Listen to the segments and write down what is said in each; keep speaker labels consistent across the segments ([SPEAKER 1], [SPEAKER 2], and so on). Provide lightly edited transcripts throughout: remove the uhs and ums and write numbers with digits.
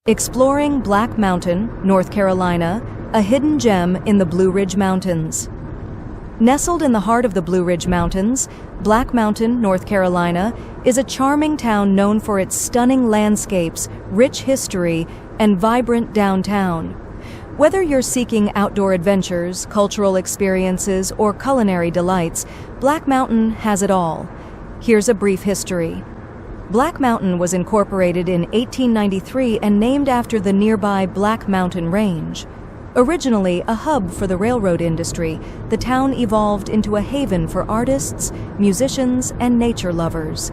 [SPEAKER 1] Exploring Black Mountain, North Carolina, a hidden gem in the Blue Ridge Mountains. Nestled in the heart of the Blue Ridge Mountains, Black Mountain, North Carolina, is a charming town known for its stunning landscapes, rich history, and vibrant downtown. Whether you're seeking outdoor adventures, cultural experiences, or culinary delights, Black Mountain has it all. Here's a brief history. Black Mountain was incorporated in 1893 and named after the nearby Black Mountain Range. Originally a hub for the railroad industry, the town evolved into a haven for artists, musicians, and nature lovers.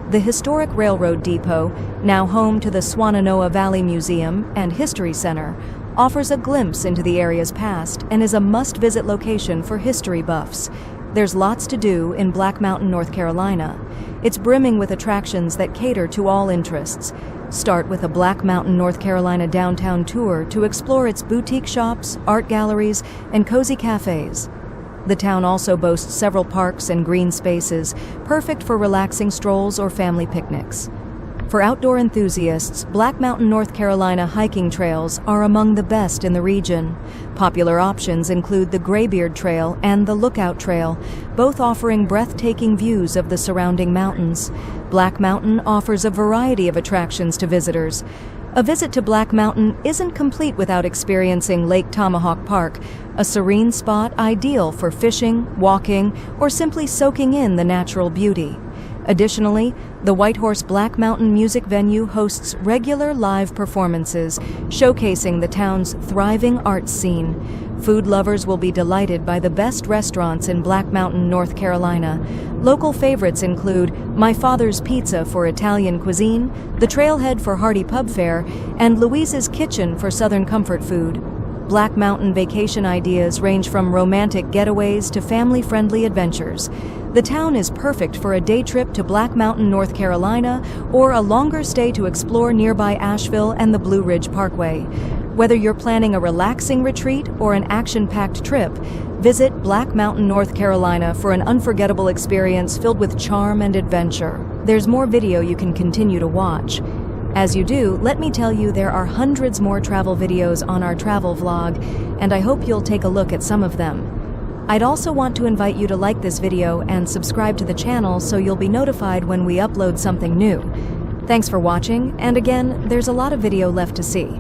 [SPEAKER 1] The historic railroad depot, now home to the Swannanoa Valley Museum and History Center, offers a glimpse into the area's past and is a must-visit location for history buffs. There's lots to do in Black Mountain, North Carolina. It's brimming with attractions that cater to all interests. Start with a Black Mountain, North Carolina downtown tour to explore its boutique shops, art galleries, and cozy cafes. The town also boasts several parks and green spaces, perfect for relaxing strolls or family picnics. For outdoor enthusiasts, Black Mountain, North Carolina hiking trails are among the best in the region. Popular options include the Graybeard Trail and the Lookout Trail, both offering breathtaking views of the surrounding mountains. Black Mountain offers a variety of attractions to visitors. A visit to Black Mountain isn't complete without experiencing Lake Tomahawk Park, a serene spot ideal for fishing, walking, or simply soaking in the natural beauty. Additionally, the Whitehorse Black Mountain Music Venue hosts regular live performances, showcasing the town's thriving arts scene. Food lovers will be delighted by the best restaurants in Black Mountain, North Carolina. Local favorites include My Father's Pizza for Italian cuisine, The Trailhead for hearty pub fare, and Louise's Kitchen for Southern comfort food. Black Mountain vacation ideas range from romantic getaways to family-friendly adventures. The town is perfect for a day trip to Black Mountain, North Carolina, or a longer stay to explore nearby Asheville and the Blue Ridge Parkway. Whether you're planning a relaxing retreat or an action-packed trip, visit Black Mountain, North Carolina for an unforgettable experience filled with charm and adventure. There's more video you can continue to watch. As you do, let me tell you there are hundreds more travel videos on our travel vlog, and I hope you'll take a look at some of them. I'd also want to invite you to like this video and subscribe to the channel so you'll be notified when we upload something new. Thanks for watching, and again, there's a lot of video left to see.